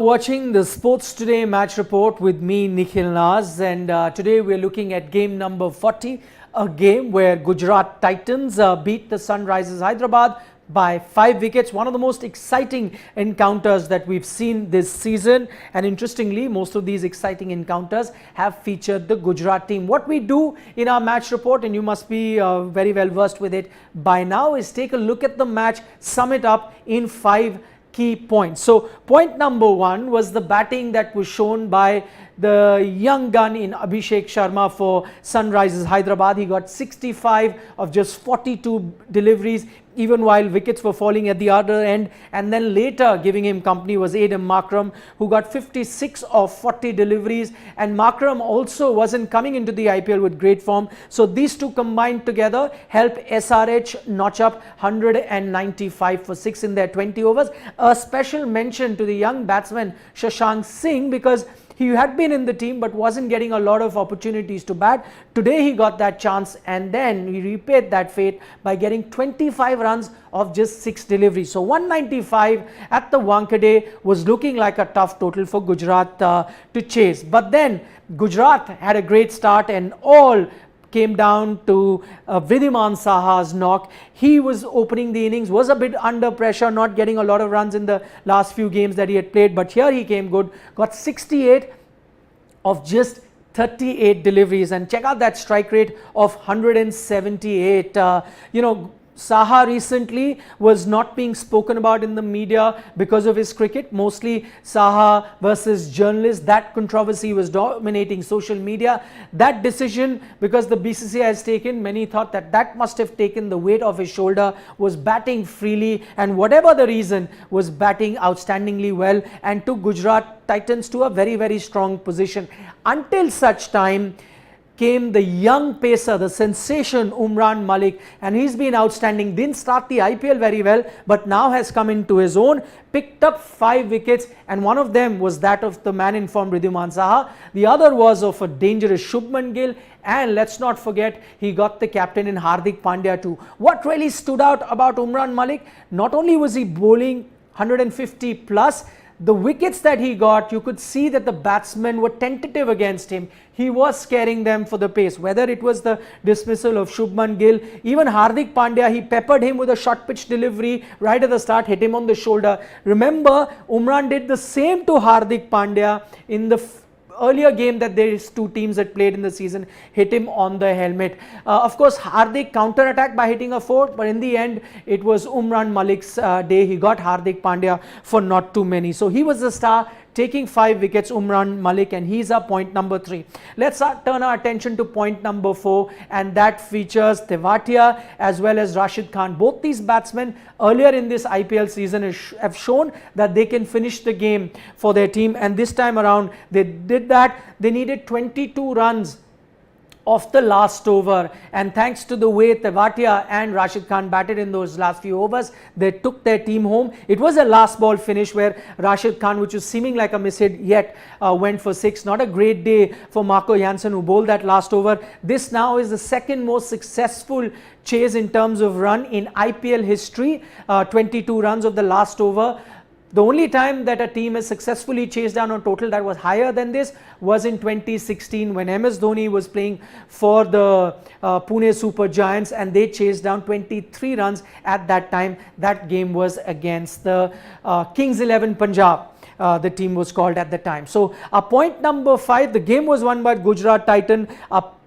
Watching the Sports Today match report with me, Nikhil Naz, and today we're looking at game number 40, a game where Gujarat Titans beat the Sunrisers Hyderabad by 5 wickets. One of the most exciting encounters that we've seen this season, and interestingly, most of these exciting encounters have featured the Gujarat team. What we do in our match report, and you must be very well versed with it by now, is take a look at the match, sum it up in 5 key points. So point number 1 was the batting that was shown by the young gun in Abhishek Sharma for Sunrisers Hyderabad. He got 65 of just 42 deliveries, even while wickets were falling at the other end, and then later giving him company was Adam Markram, who got 56 of 40 deliveries, and Markram also wasn't coming into the IPL with great form, so these two combined together helped SRH notch up 195 for 6 in their 20 overs. A special mention to the young batsman Shashank Singh, because he had been in the team but wasn't getting a lot of opportunities to bat. Today he got that chance, and then he repaid that fate by getting 25 runs of just 6 deliveries. So 195 at the Wankhede was looking like a tough total for Gujarat to chase. But then Gujarat had a great start, and all came down to Wriddhiman Saha's knock. He was opening the innings, was a bit under pressure, not getting a lot of runs in the last few games that he had played, but here he came good, got 68 of just 38 deliveries, and check out that strike rate of 178. Saha recently was not being spoken about in the media because of his cricket, mostly Saha versus journalists. That controversy was dominating social media. That decision, because the BCCI has taken, many thought that that must have taken the weight off his shoulder, was batting freely, and whatever the reason, was batting outstandingly well and took Gujarat Titans to a very, very strong position. Until such time came the young pacer, the sensation Umran Malik, and he's been outstanding. Didn't start the IPL very well, but now has come into his own, picked up 5 wickets, and one of them was that of the man in form Wriddhiman Saha. The other was of a dangerous Shubman Gill, and let's not forget, he got the captain in Hardik Pandya too. What really stood out about Umran Malik, not only was he bowling 150 plus, the wickets that he got, you could see that the batsmen were tentative against him. He was scaring them for the pace, whether it was the dismissal of Shubman Gill, even Hardik Pandya, he peppered him with a short pitch delivery right at the start, hit him on the shoulder. Remember, Umran did the same to Hardik Pandya in the earlier game that these two teams had played in the season, hit him on the helmet. Of course, Hardik counter-attacked by hitting a 4, but in the end, it was Umran Malik's day. He got Hardik Pandya for not too many. So he was the star, taking 5 wickets, Umran Malik, and he's our point number 3. Let's turn our attention to point number 4, and that features Tewatia as well as Rashid Khan. Both these batsmen earlier in this IPL season have shown that they can finish the game for their team, and this time around they did that. They needed 22 runs of the last over, and thanks to the way Tewatia and Rashid Khan batted in those last few overs, they took their team home. It was a last ball finish where Rashid Khan, which was seeming like a mishit, yet went for 6. Not a great day for Marco Jansen, who bowled that last over. This now is the second most successful chase in terms of run in IPL history, 22 runs of the last over. The only time that a team has successfully chased down a total that was higher than this was in 2016 when MS Dhoni was playing for the Pune Super Giants, and they chased down 23 runs at that time. That game was against the Kings 11 Punjab. The team was called at the time. So point number 5, the game was won by Gujarat Titan.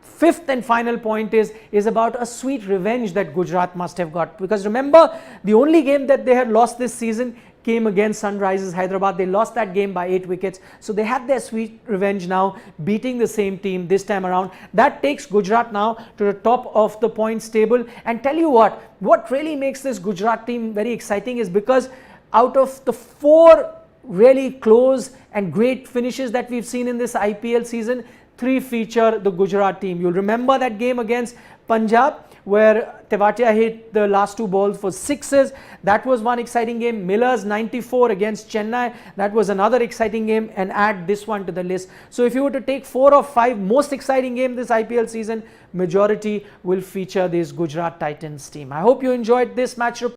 Fifth and final point is about a sweet revenge that Gujarat must have got, because remember, the only game that they had lost this season came against Sunrisers Hyderabad. They lost that game by 8 wickets. So they had their sweet revenge now, beating the same team this time around. That takes Gujarat now to the top of the points table. And tell you what really makes this Gujarat team very exciting is because out of the 4 really close and great finishes that we've seen in this IPL season, 3 feature the Gujarat team. You'll remember that game against Punjab, where Tewatia hit the last 2 balls for 6s. That was one exciting game. Miller's 94 against Chennai, that was another exciting game, and add this one to the list. So if you were to take 4 or 5 most exciting games this IPL season, majority will feature this Gujarat Titans team. I hope you enjoyed this match report.